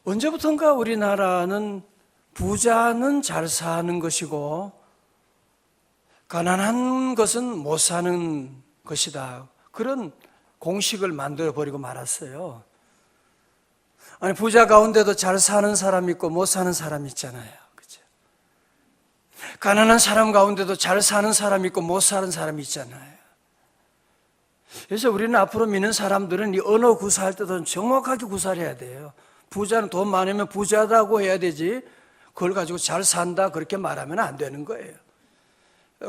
언제부턴가 우리나라는 부자는 잘 사는 것이고 가난한 것은 못 사는 것이다. 그런 공식을 만들어버리고 말았어요. 아니, 부자 가운데도 잘 사는 사람 있고 못 사는 사람 있잖아요. 그죠? 가난한 사람 가운데도 잘 사는 사람 있고 못 사는 사람 있잖아요. 그래서 우리는 앞으로 믿는 사람들은 이 언어 구사할 때도 정확하게 구사를 해야 돼요. 부자는 돈 많으면 부자다고 해야 되지, 그걸 가지고 잘 산다 그렇게 말하면 안 되는 거예요.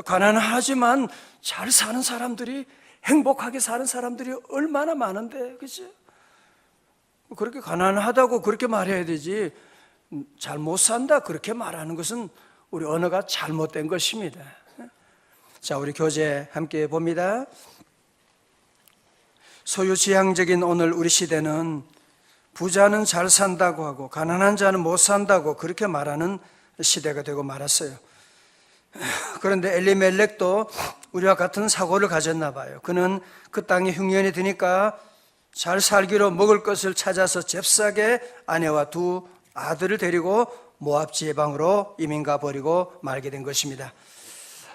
가난하지만 잘 사는 사람들이, 행복하게 사는 사람들이 얼마나 많은데, 그죠? 그렇게 가난하다고 그렇게 말해야 되지, 잘 못 산다 그렇게 말하는 것은 우리 언어가 잘못된 것입니다. 자, 우리 교재 함께 봅니다. 소유지향적인 오늘 우리 시대는 부자는 잘 산다고 하고 가난한 자는 못 산다고 그렇게 말하는 시대가 되고 말았어요. 그런데 엘리멜렉도 우리와 같은 사고를 가졌나 봐요. 그는 그 땅에 흉년이 드니까 잘 살기로 먹을 것을 찾아서 잽싸게 아내와 두 아들을 데리고 모압 지방으로 이민 가버리고 말게 된 것입니다.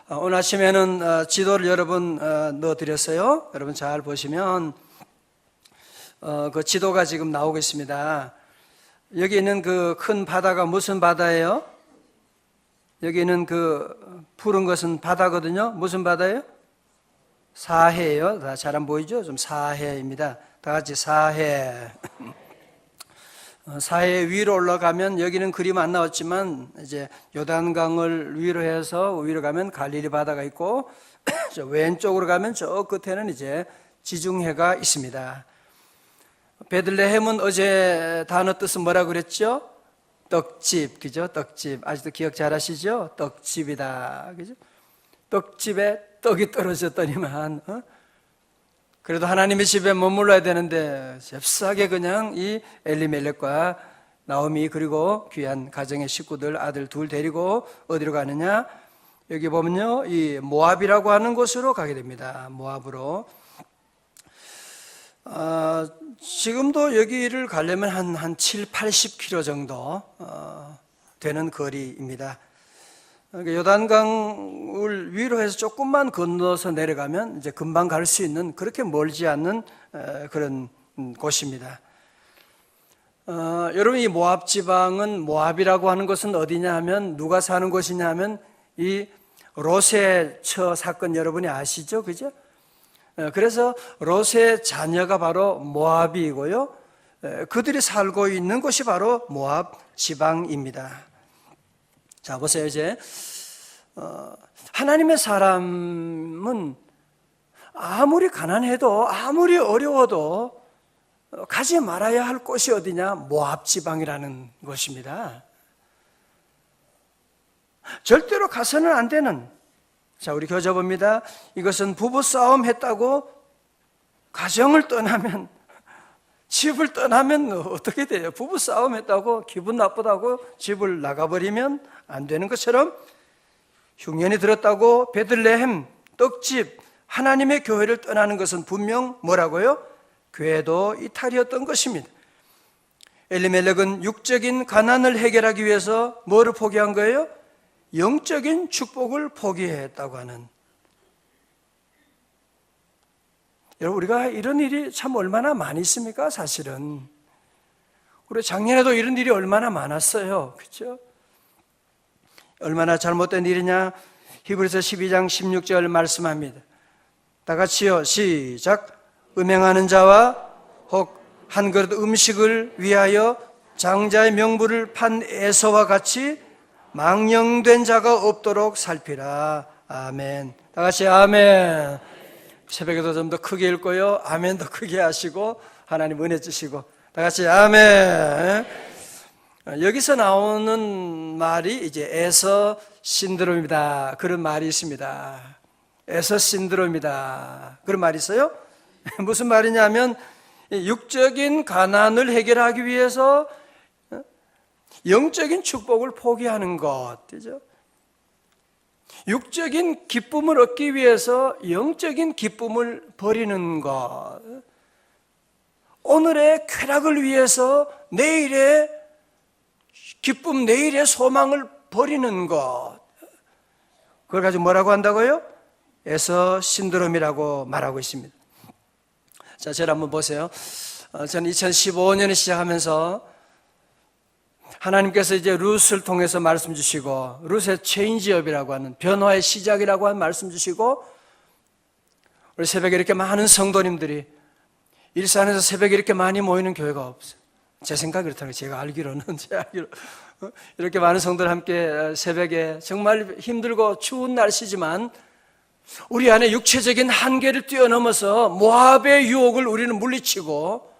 오늘 아침에는 지도를 여러분 넣어드렸어요. 여러분 잘 보시면 그 지도가 지금 나오고 있습니다. 여기 있는 그 큰 바다가 무슨 바다예요? 여기 있는 그 푸른 것은 바다거든요. 무슨 바다예요? 사해예요. 다 잘 안 보이죠? 좀 사해입니다. 다 같이 사해. 사해 위로 올라가면, 여기는 그림 안 나왔지만 이제 요단강을 위로 해서 위로 가면 갈릴리 바다가 있고 저 왼쪽으로 가면 저 끝에는 이제 지중해가 있습니다. 베들레헴은 어제 단어 뜻은 뭐라고 그랬죠? 떡집, 그죠? 떡집. 아직도 기억 잘 하시죠? 떡집이다, 그죠? 떡집에 떡이 떨어졌더니만, 그래도 하나님의 집에 머물러야 되는데 잽싸게 그냥 이 엘리멜렉과 나오미 그리고 귀한 가정의 식구들 아들 둘 데리고 어디로 가느냐? 여기 보면요, 이 모압이라고 하는 곳으로 가게 됩니다. 모압으로. 지금도 여기를 가려면 한 7, 80km 정도 되는 거리입니다. 요단강을 위로 해서 조금만 건너서 내려가면 이제 금방 갈 수 있는, 그렇게 멀지 않는 그런 곳입니다. 여러분, 이 모압 지방은, 모압이라고 하는 것은 어디냐 하면, 누가 사는 곳이냐 하면 이 롯의 처 사건 여러분이 아시죠? 그죠? 그래서 롯의 자녀가 바로 모압이고요. 그들이 살고 있는 곳이 바로 모압 지방입니다. 자, 보세요. 이제 하나님의 사람은 아무리 가난해도 아무리 어려워도 가지 말아야 할 곳이 어디냐? 모압 지방이라는 곳입니다. 절대로 가서는 안 되는. 자, 우리 교재 봅니다. 이것은 부부싸움 했다고 가정을 떠나면, 집을 떠나면 어떻게 돼요? 부부싸움 했다고 기분 나쁘다고 집을 나가버리면 안 되는 것처럼, 흉년이 들었다고 베들레헴, 떡집, 하나님의 교회를 떠나는 것은 분명 뭐라고요? 궤도 이탈이었던 것입니다. 엘리멜렉은 육적인 가난을 해결하기 위해서 뭐를 포기한 거예요? 영적인 축복을 포기했다고 하는. 여러분, 우리가 이런 일이 참 얼마나 많이 있습니까? 사실은 우리 작년에도 이런 일이 얼마나 많았어요. 그렇죠? 얼마나 잘못된 일이냐? 히브리서 12장 16절 말씀합니다. 다 같이요, 시작. 음행하는 자와 혹 한 그릇 음식을 위하여 장자의 명부를 판 에서와 같이 망령된 자가 없도록 살피라. 아멘. 다 같이 아멘. 새벽에도 좀 더 크게 읽고요, 아멘 더 크게 하시고 하나님 은혜 주시고, 다 같이 아멘. 여기서 나오는 말이 이제 에서 신드롬이다, 그런 말이 있습니다. 에서 신드롬이다, 그런 말이 있어요. 무슨 말이냐면, 육적인 가난을 해결하기 위해서 영적인 축복을 포기하는 것, 그죠? 육적인 기쁨을 얻기 위해서 영적인 기쁨을 버리는 것, 오늘의 쾌락을 위해서 내일의 기쁨, 내일의 소망을 버리는 것. 그걸 가지고 뭐라고 한다고요? 에서 신드롬이라고 말하고 있습니다. 자, 저를 한번 보세요. 저는 2015년에 시작하면서 하나님께서 이제 룻을 통해서 말씀 주시고, 룻의 체인지업이라고 하는, 변화의 시작이라고 하는 말씀 주시고, 우리 새벽에 이렇게 많은 성도님들이, 일산에서 새벽에 이렇게 많이 모이는 교회가 없어요. 제 생각이 그렇다는 거예요. 제가 알기로는. 이렇게 많은 성도들 함께 새벽에 정말 힘들고 추운 날씨지만 우리 안에 육체적인 한계를 뛰어넘어서 모압의 유혹을 우리는 물리치고,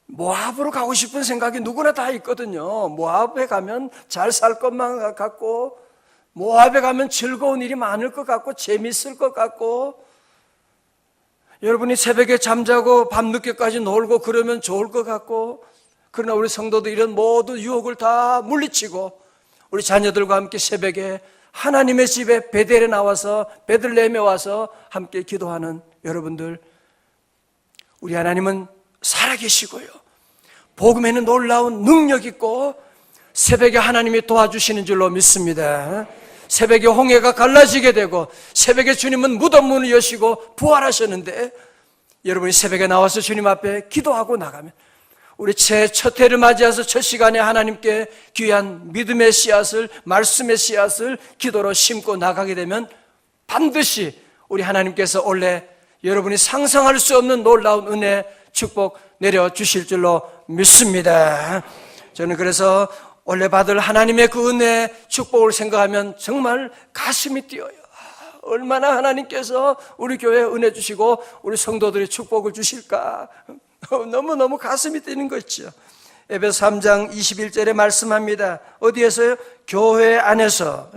모압으로 가고 싶은 생각이 누구나 다 있거든요. 모압에 가면 잘 살 것만 같고, 모압에 가면 즐거운 일이 많을 것 같고, 재밌을 것 같고, 여러분이 새벽에 잠자고 밤늦게까지 놀고 그러면 좋을 것 같고, 그러나 우리 성도도 이런 모든 유혹을 다 물리치고 우리 자녀들과 함께 새벽에 하나님의 집에 베델에 나와서, 베들레헴에 와서 함께 기도하는 여러분들, 우리 하나님은 살아계시고요, 복음에는 놀라운 능력 있고 새벽에 하나님이 도와주시는 줄로 믿습니다. 새벽에 홍해가 갈라지게 되고 새벽에 주님은 무덤 문을 여시고 부활하셨는데, 여러분이 새벽에 나와서 주님 앞에 기도하고 나가면 우리 첫 해를 맞이해서 첫 시간에 하나님께 귀한 믿음의 씨앗을, 말씀의 씨앗을 기도로 심고 나가게 되면 반드시 우리 하나님께서 원래 여러분이 상상할 수 없는 놀라운 은혜, 축복 내려주실 줄로 믿습니다. 저는 그래서 원래 받을 하나님의 그 은혜, 축복을 생각하면 정말 가슴이 뛰어요. 얼마나 하나님께서 우리 교회에 은혜 주시고 우리 성도들의 축복을 주실까, 너무너무 가슴이 뛰는 거 있죠. 에베소 3장 21절에 말씀합니다. 어디에서요? 교회 안에서.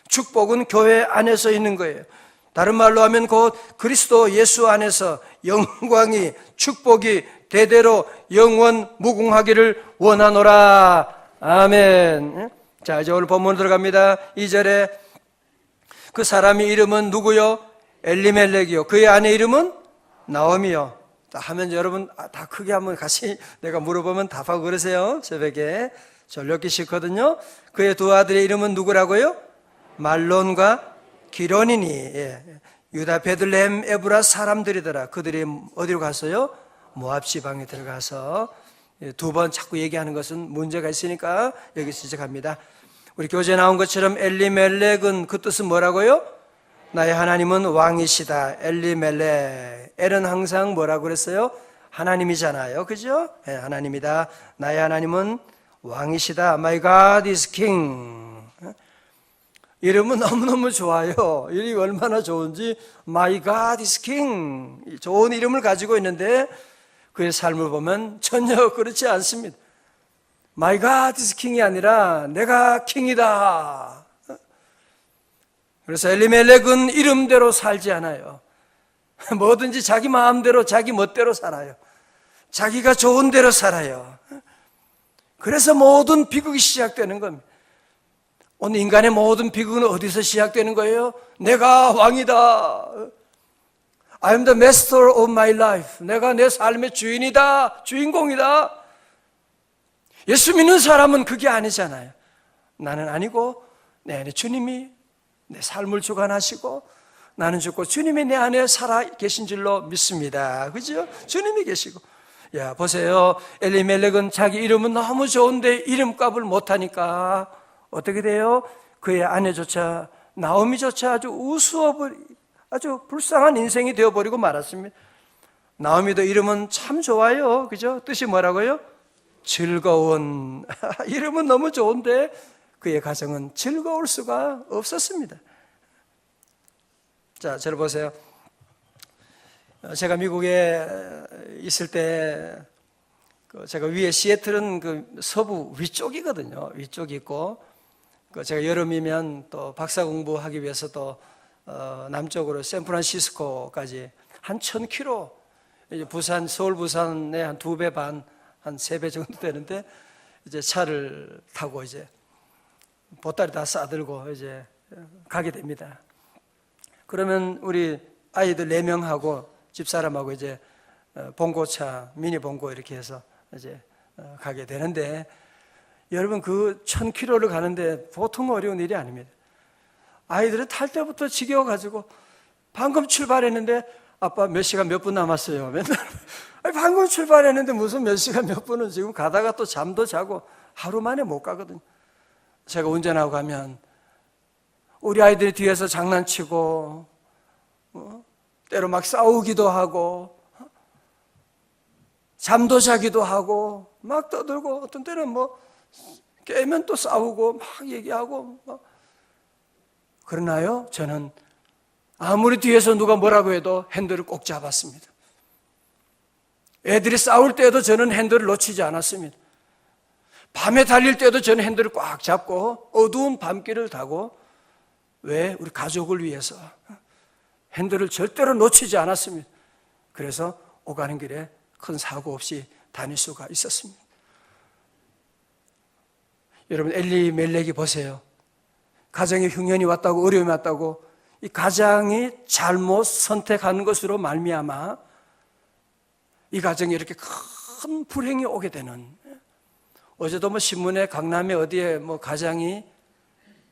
축복은 교회 안에서 있는 거예요. 다른 말로 하면 곧 그리스도 예수 안에서 영광이, 축복이 대대로 영원 무궁하기를 원하노라. 아멘. 자, 이제 오늘 본문 들어갑니다. 2절에 그 사람의 이름은 누구요? 엘리멜렉이요. 그의 아내 이름은 나오미요. 하면 여러분 다 크게 한번 같이 내가 물어보면 답하고 그러세요. 새벽에 전력기 싫거든요. 그의 두 아들의 이름은 누구라고요? 말론과 기론이니. 예. 유다 베들레헴 에브라 사람들이더라. 그들이 어디로 갔어요? 모압 지방에 들어가서. 두 번 자꾸 얘기하는 것은 문제가 있으니까 여기 지적합니다. 우리 교재에 나온 것처럼 엘리멜렉은 그 뜻은 뭐라고요? 나의 하나님은 왕이시다. 엘리멜렉. 엘은 항상 뭐라고 그랬어요? 하나님이잖아요. 그죠? 네, 하나님이다. 나의 하나님은 왕이시다. My God is King. 이름은 너무너무 좋아요. 이름이 얼마나 좋은지. My God is King. 좋은 이름을 가지고 있는데 그의 삶을 보면 전혀 그렇지 않습니다. My God is King이 아니라 내가 킹이다. 그래서 엘리멜렉은 이름대로 살지 않아요. 뭐든지 자기 마음대로, 자기 멋대로 살아요. 자기가 좋은 대로 살아요. 그래서 모든 비극이 시작되는 겁니다. 오늘 인간의 모든 비극은 어디서 시작되는 거예요? 내가 왕이다. I am the master of my life. 내가 내 삶의 주인이다. 주인공이다. 예수 믿는 사람은 그게 아니잖아요. 나는 아니고 내 안에 주님이 내 삶을 주관하시고 나는 죽고 주님이 내 안에 살아 계신 줄로 믿습니다. 그죠? 주님이 계시고. 야, 보세요. 엘리멜렉은 자기 이름은 너무 좋은데 이름값을 못하니까 어떻게 돼요? 그의 아내조차, 나오미조차 아주 우스워버리, 아주 불쌍한 인생이 되어버리고 말았습니다. 나오미도 이름은 참 좋아요. 그죠? 뜻이 뭐라고요? 즐거운. 이름은 너무 좋은데 그의 가정은 즐거울 수가 없었습니다. 자, 저를 보세요. 제가 미국에 있을 때 제가 위에 시애틀은 그 서부 위쪽이거든요. 위쪽이 있고 제가 여름이면 또 박사 공부하기 위해서 또 남쪽으로 샌프란시스코까지 한 1000km, 이제 부산, 서울 부산의 한 2배 반, 한 3배 정도 되는데 이제 차를 타고 이제 보따리 다 싸들고 이제 가게 됩니다. 그러면 우리 아이들 4명하고 집사람하고 이제 봉고차, 미니 봉고 이렇게 해서 이제 가게 되는데 여러분 그 1000km를 가는데 보통 어려운 일이 아닙니다. 아이들은 탈 때부터 지겨워가지고 방금 출발했는데 아빠 몇 시간 몇 분 남았어요. 맨날 방금 출발했는데 무슨 몇 시간 몇 분은 지금 가다가 또 잠도 자고 하루 만에 못 가거든요. 제가 운전하고 가면 우리 아이들이 뒤에서 장난치고 때로 막 싸우기도 하고 잠도 자기도 하고 막 떠들고 어떤 때는 뭐 깨면 또 싸우고 막 얘기하고 막. 그러나요 저는 아무리 뒤에서 누가 뭐라고 해도 핸들을 꼭 잡았습니다. 애들이 싸울 때도 저는 핸들을 놓치지 않았습니다. 밤에 달릴 때도 저는 핸들을 꽉 잡고 어두운 밤길을 타고 왜? 우리 가족을 위해서 핸들을 절대로 놓치지 않았습니다. 그래서 오가는 길에 큰 사고 없이 다닐 수가 있었습니다. 여러분 엘리멜렉이 보세요. 가정에 흉년이 왔다고 어려움이 왔다고 이 가장이 잘못 선택한 것으로 말미암아 이 가정에 이렇게 큰 불행이 오게 되는. 어제도 뭐 신문에 강남에 어디에 뭐 가장이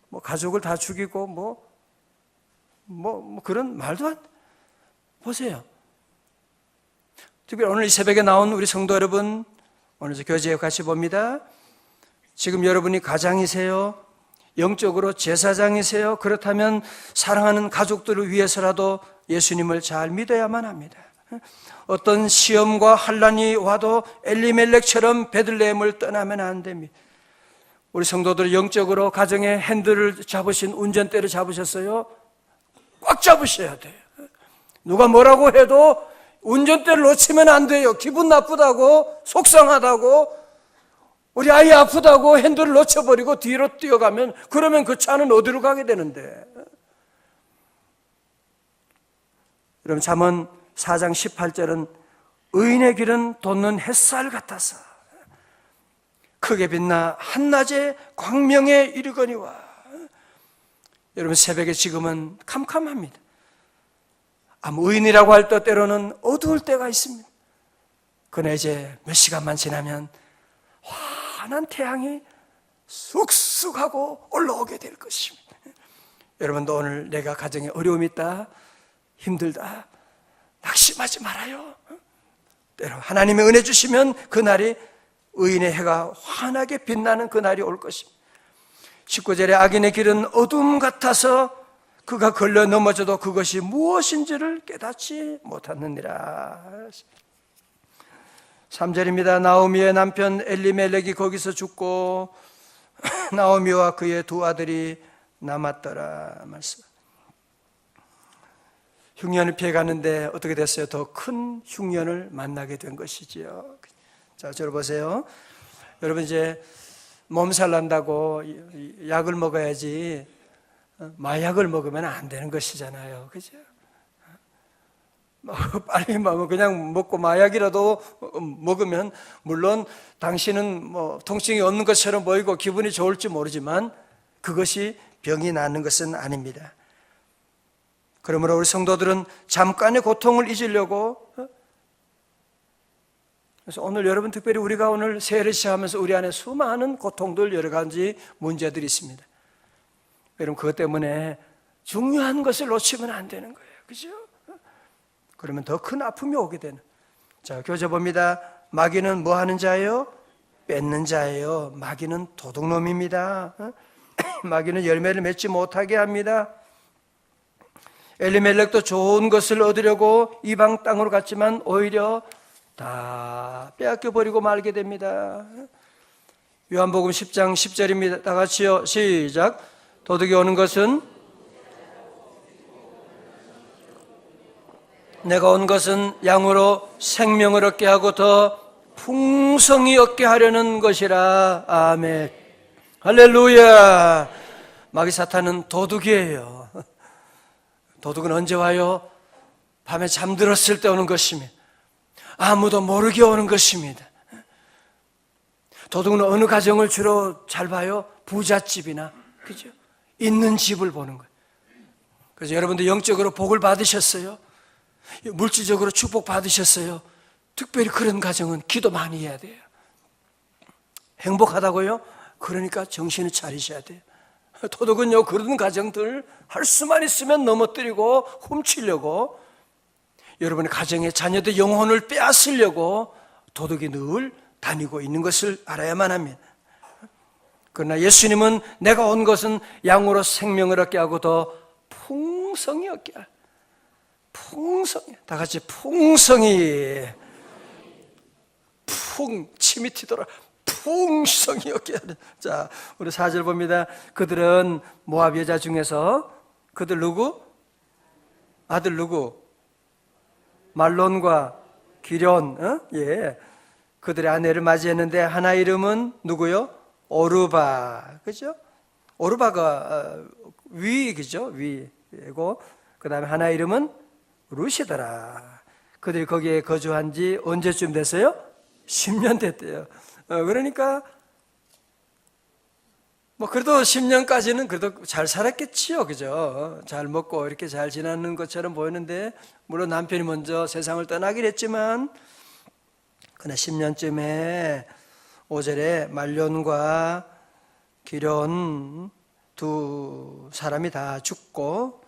뭐 가족을 다 죽이고 뭐 그런 말도 안. 보세요. 특별히 오늘 이 새벽에 나온 우리 성도 여러분, 오늘 교제에 같이 봅니다. 지금 여러분이 가장이세요? 영적으로 제사장이세요? 그렇다면 사랑하는 가족들을 위해서라도 예수님을 잘 믿어야만 합니다. 어떤 시험과 환난이 와도 엘리멜렉처럼 베들레헴을 떠나면 안 됩니다. 우리 성도들 영적으로 가정의 핸들을 잡으신 운전대를 잡으셨어요? 꽉 잡으셔야 돼요. 누가 뭐라고 해도 운전대를 놓치면 안 돼요. 기분 나쁘다고 속상하다고 우리 아이 아프다고 핸들을 놓쳐버리고 뒤로 뛰어가면 그러면 그 차는 어디로 가게 되는데. 여러분 잠언 4장 18절은 의인의 길은 돋는 햇살 같아서 크게 빛나 한낮에 광명에 이르거니와. 여러분 새벽에 지금은 캄캄합니다. 의인이라고 할 때 때로는 어두울 때가 있습니다. 그러나 이제 몇 시간만 지나면 환한 태양이 쑥쑥 하고 올라오게 될 것입니다. 여러분도 오늘 내가 가정에 어려움이 있다, 힘들다, 낙심하지 말아요. 때로 하나님의 은혜 주시면 그날이 의인의 해가 환하게 빛나는 그날이 올 것입니다. 19절에 악인의 길은 어둠 같아서 그가 걸려 넘어져도 그것이 무엇인지를 깨닫지 못하느니라. 3절입니다. 나오미의 남편 엘리멜렉이 거기서 죽고 나오미와 그의 두 아들이 남았더라. 말씀. 흉년을 피해갔는데 어떻게 됐어요? 더 큰 흉년을 만나게 된 것이지요. 자, 저를 보세요. 여러분 이제 몸살 난다고 약을 먹어야지 마약을 먹으면 안 되는 것이잖아요. 그죠? 빨리 그냥 먹고 마약이라도 먹으면 물론 당신은 뭐 통증이 없는 것처럼 보이고 기분이 좋을지 모르지만 그것이 병이 낫는 것은 아닙니다. 그러므로 우리 성도들은 잠깐의 고통을 잊으려고, 그래서 오늘 여러분 특별히 우리가 오늘 새해를 시작하면서 우리 안에 수많은 고통들 여러 가지 문제들이 있습니다. 여러분 그것 때문에 중요한 것을 놓치면 안 되는 거예요. 그죠? 그러면 더 큰 아픔이 오게 되는. 자, 교재 봅니다. 마귀는 뭐 하는 자예요? 뺏는 자예요. 마귀는 도둑놈입니다. 마귀는 열매를 맺지 못하게 합니다. 엘리멜렉도 좋은 것을 얻으려고 이방 땅으로 갔지만 오히려 다 빼앗겨 버리고 말게 됩니다. 요한복음 10장 10절입니다. 다 같이요. 시작. 도둑이 오는 것은 내가 온 것은 양으로 생명을 얻게 하고 더 풍성히 얻게 하려는 것이라. 아멘. 할렐루야. 마귀 사탄은 도둑이에요. 도둑은 언제 와요? 밤에 잠들었을 때 오는 것입니다. 아무도 모르게 오는 것입니다. 도둑은 어느 가정을 주로 잘 봐요? 부잣집이나, 그죠? 있는 집을 보는 거예요. 그래서 여러분들 영적으로 복을 받으셨어요? 물질적으로 축복 받으셨어요? 특별히 그런 가정은 기도 많이 해야 돼요. 행복하다고요? 그러니까 정신을 차리셔야 돼요. 도둑은요, 그런 가정들 할 수만 있으면 넘어뜨리고 훔치려고, 여러분의 가정의 자녀들 영혼을 빼앗으려고 도둑이 늘 다니고 있는 것을 알아야만 합니다. 그러나 예수님은 내가 온 것은 양으로 생명을 얻게 하고 더 풍성히 얻게 하라. 풍성히, 다 같이 풍성히, 침이 튀더라. 풍성히 얻게 하라. 자, 우리 4절 봅니다. 그들은 모압 여자 중에서, 그들 누구? 아들 누구? 말론과 기련, 예, 그들의 아내를 맞이했는데 하나 이름은 누구요? 오르바, 그죠? 오르바가 위이죠, 위고, 그 다음에 하나 이름은 루시더라. 그들이 거기에 거주한 지 언제쯤 됐어요? 10년 됐대요. 그러니까 뭐 그래도 10년까지는 그래도 잘 살았겠지요, 그죠? 잘 먹고 이렇게 잘 지내는 것처럼 보이는데, 물론 남편이 먼저 세상을 떠나긴 했지만, 그러나 10년쯤에 5절에 말론과 기련 두 사람이 다 죽고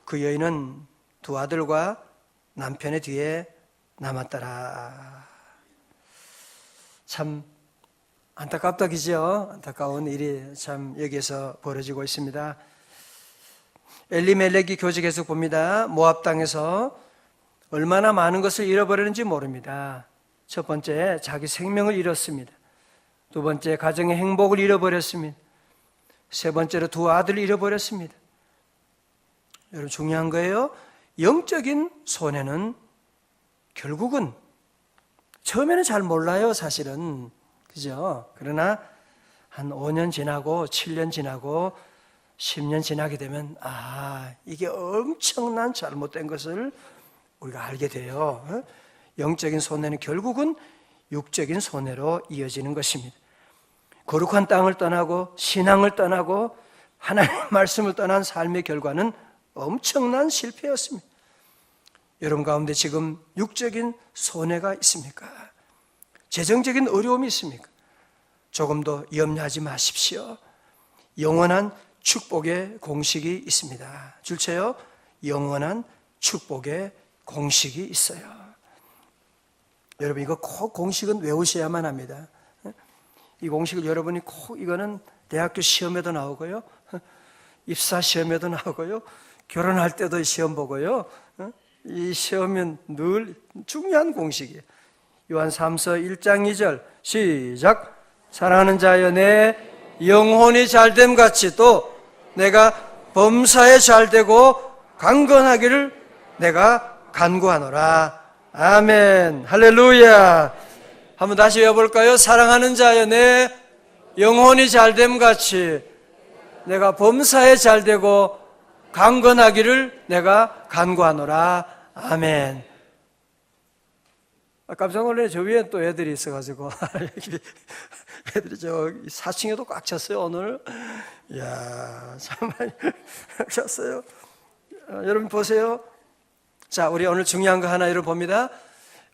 그 여인은 두 아들과 남편의 뒤에 남았더라. 참 안타깝다, 그죠? 안타까운 일이 참 여기에서 벌어지고 있습니다. 엘리멜렉이 교직에서 봅니다. 모압 땅에서 얼마나 많은 것을 잃어버리는지 모릅니다. 첫 번째, 자기 생명을 잃었습니다. 두 번째, 가정의 행복을 잃어버렸습니다. 세 번째로 두 아들을 잃어버렸습니다. 여러분, 중요한 거예요. 영적인 손해는 결국은 처음에는 잘 몰라요, 사실은. 그죠? 그러나 한 5년 지나고 7년 지나고 10년 지나게 되면 이게 엄청난 잘못된 것을 우리가 알게 돼요. 영적인 손해는 결국은 육적인 손해로 이어지는 것입니다. 거룩한 땅을 떠나고 신앙을 떠나고 하나님의 말씀을 떠난 삶의 결과는 엄청난 실패였습니다. 여러분 가운데 지금 육적인 손해가 있습니까? 재정적인 어려움이 있습니까? 조금 더 염려하지 마십시오. 영원한 축복의 공식이 있습니다. 줄쳐요. 영원한 축복의 공식이 있어요. 여러분, 이거 꼭 공식은 외우셔야만 합니다. 이 공식을 여러분이 꼭, 이거는 대학교 시험에도 나오고요, 입사 시험에도 나오고요, 결혼할 때도 시험 보고요, 이 시험은 늘 중요한 공식이에요. 요한 3서 1장 2절 시작. 사랑하는 자여, 내 영혼이 잘됨 같이 또 내가 범사에 잘되고 강건하기를 내가 간구하노라. 아멘. 할렐루야. 한번 다시 외워볼까요? 사랑하는 자여, 내 영혼이 잘됨 같이 내가 범사에 잘되고 강건하기를 내가 간구하노라. 아멘. 깜짝 놀라네. 저 위에 또 애들이 있어가지고 애들이 저 4층에도 꽉 찼어요, 오늘. 이야, 참 많이 꽉 찼어요. 여러분 보세요. 자, 우리 오늘 중요한 거 하나 여러분 봅니다.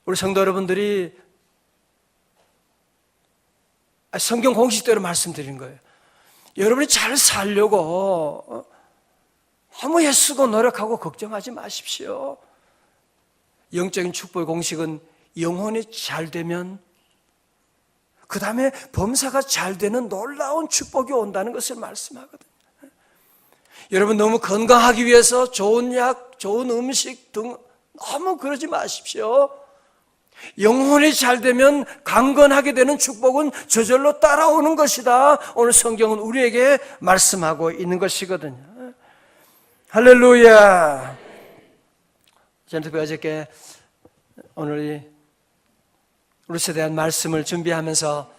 우리 성도 여러분들이 성경 공식대로 말씀드린 거예요. 여러분이 잘 살려고 너무 애쓰고 노력하고 걱정하지 마십시오. 영적인 축복의 공식은 영혼이 잘 되면 그 다음에 범사가 잘 되는 놀라운 축복이 온다는 것을 말씀하거든요. 여러분 너무 건강하기 위해서 좋은 약, 좋은 음식 등 너무 그러지 마십시오. 영혼이 잘 되면 강건하게 되는 축복은 저절로 따라오는 것이다. 오늘 성경은 우리에게 말씀하고 있는 것이거든요. 할렐루야. 저는 특히 어저께 오늘 루스에 대한 말씀을 준비하면서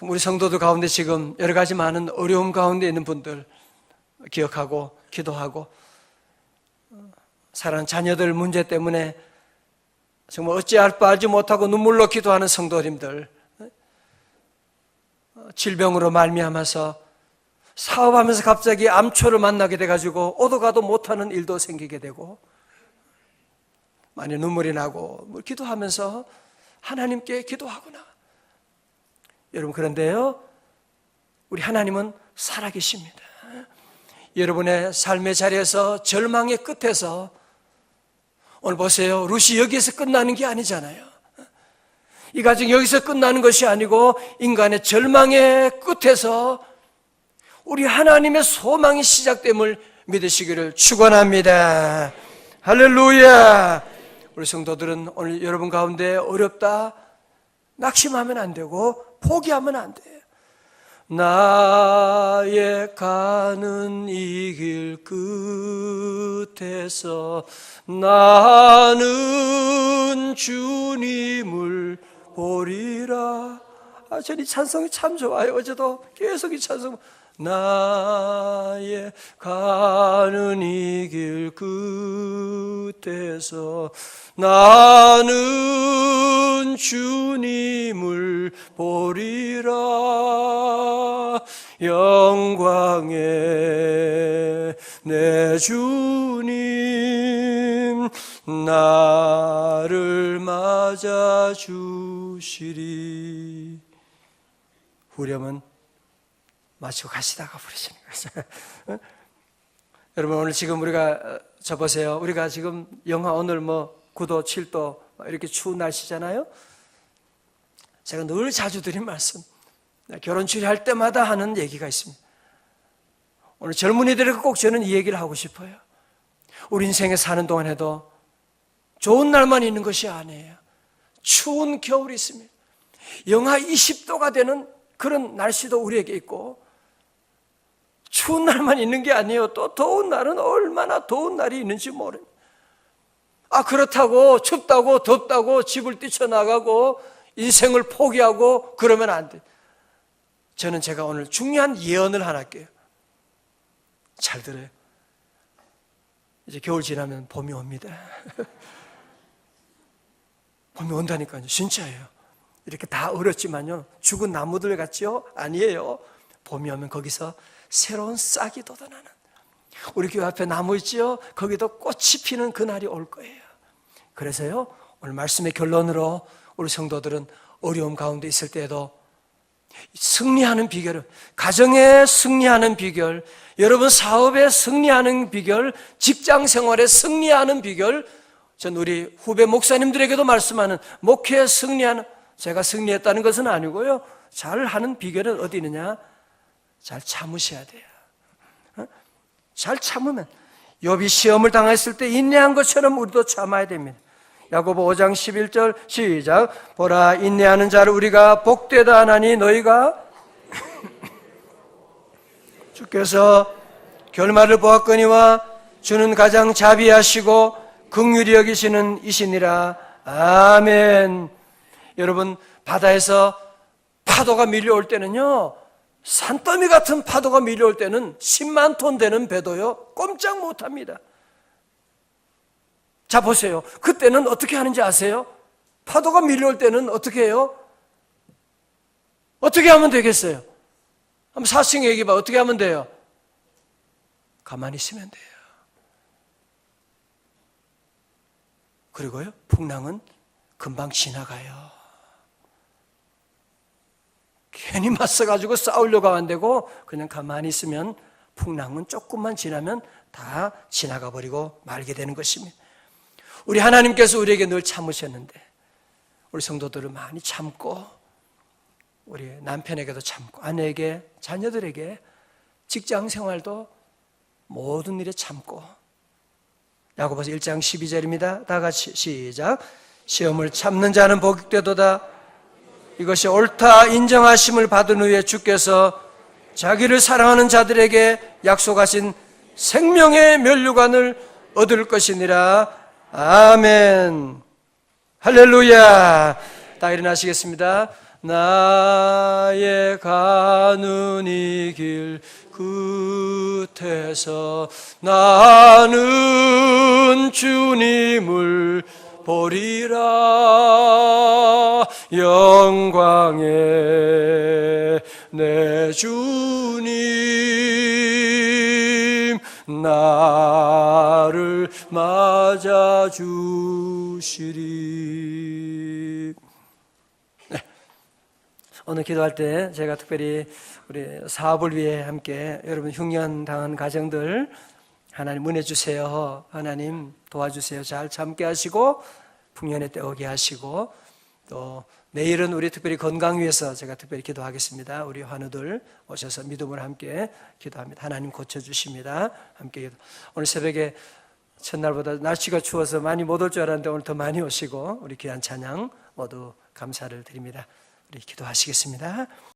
우리 성도들 가운데 지금 여러 가지 많은 어려움 가운데 있는 분들 기억하고 기도하고, 사랑하는 자녀들 문제 때문에 정말 어찌할 바 알지 못하고 눈물로 기도하는 성도님들, 질병으로 말미암아서 사업하면서 갑자기 암초를 만나게 돼가지고 오도 가도 못하는 일도 생기게 되고 많이 눈물이 나고 기도하면서 하나님께 기도하구나. 여러분, 그런데요, 우리 하나님은 살아계십니다. 여러분의 삶의 자리에서 절망의 끝에서 오늘 보세요. 룻이 여기에서 끝나는 게 아니잖아요. 이 가정이 여기서 끝나는 것이 아니고 인간의 절망의 끝에서 우리 하나님의 소망이 시작됨을 믿으시기를 축원합니다. 할렐루야. 우리 성도들은 오늘 여러분 가운데 어렵다 낙심하면 안 되고 포기하면 안 돼요. 나의 가는 이 길 끝에서 나는 주님을 보리라. 전 이 찬송이 참 좋아요. 어제도 계속 이 찬송. 나의 가는 이 길 끝에서 나는 주님을 보리라. 영광의 내 주님 나를 맞아 주시리. 후렴은 마치고 가시다가 부르시는 거죠. 여러분 오늘 지금 우리가 보세요. 우리가 지금 영하 오늘 9도 7도 이렇게 추운 날씨잖아요. 제가 늘 자주 드린 말씀, 결혼 주례할 때마다 하는 얘기가 있습니다. 오늘 젊은이들에게 꼭 저는 이 얘기를 하고 싶어요. 우리 인생에 사는 동안에도 좋은 날만 있는 것이 아니에요. 추운 겨울이 있습니다. 영하 20도가 되는 그런 날씨도 우리에게 있고, 추운 날만 있는 게 아니에요. 또 더운 날은 얼마나 더운 날이 있는지 모릅니다. 그렇다고 춥다고 덥다고 집을 뛰쳐나가고 인생을 포기하고 그러면 안 돼. 저는 제가 오늘 중요한 예언을 하나 할게요. 잘 들어요. 이제 겨울 지나면 봄이 옵니다. 봄이 온다니까요. 진짜예요. 이렇게 다 얼었지만요, 죽은 나무들 같지요? 아니에요. 봄이 오면 거기서 새로운 싹이 돋아나는, 우리 교회 앞에 나무 있지요? 거기도 꽃이 피는 그날이 올 거예요. 그래서요, 오늘 말씀의 결론으로 우리 성도들은 어려움 가운데 있을 때에도 승리하는 비결은, 가정에 승리하는 비결, 여러분 사업에 승리하는 비결, 직장 생활에 승리하는 비결, 전 우리 후배 목사님들에게도 말씀하는 목회에 승리하는, 제가 승리했다는 것은 아니고요, 잘하는 비결은 어디 있느냐? 잘 참으셔야 돼요. 잘 참으면, 욥이 시험을 당했을 때 인내한 것처럼 우리도 참아야 됩니다. 야고보 5장 11절 시작. 보라, 인내하는 자를 우리가 복되다 하나니 너희가 주께서 결말을 보았거니와 주는 가장 자비하시고 긍휼히 여기시는 이시니라. 아멘. 여러분, 바다에서 파도가 밀려올 때는요, 산더미 같은 파도가 밀려올 때는 10만 톤 되는 배도요, 꼼짝 못합니다. 자, 보세요. 그때는 어떻게 하는지 아세요? 파도가 밀려올 때는 어떻게 해요? 어떻게 하면 되겠어요? 한번 사칭 얘기해봐. 어떻게 하면 돼요? 가만히 있으면 돼요. 그리고요, 풍랑은 금방 지나가요. 괜히 맞서가지고 싸우려고 안 되고 그냥 가만히 있으면 풍랑은 조금만 지나면 다 지나가 버리고 말게 되는 것입니다. 우리 하나님께서 우리에게 늘 참으셨는데, 우리 성도들은 많이 참고, 우리 남편에게도 참고, 아내에게, 자녀들에게, 직장 생활도 모든 일에 참고. 야고보서 1장 12절입니다. 다 같이 시작. 시험을 참는 자는 복되도다. 이것이 옳다 인정하심을 받은 후에 주께서 자기를 사랑하는 자들에게 약속하신 생명의 면류관을 얻을 것이니라. 아멘. 할렐루야. 다 일어나시겠습니다. 나의 가는 이 길 끝에서 나는 주님을 보리라. 영광의 내 주님 나를 맞아 주시리. 네. 오늘 기도할 때 제가 특별히 우리 사업을 위해 함께 여러분 흉년 당한 가정들 하나님 은혜 주세요. 하나님 도와주세요. 잘 참게 하시고 풍년에 때 오게 하시고, 또 내일은 우리 특별히 건강 위해서 제가 특별히 기도하겠습니다. 우리 환우들 오셔서 믿음으로 함께 기도합니다. 하나님 고쳐주십니다. 함께 기도. 오늘 새벽에 첫날보다 날씨가 추워서 많이 못 올 줄 알았는데 오늘 더 많이 오시고 우리 귀한 찬양 모두 감사를 드립니다. 우리 기도하시겠습니다.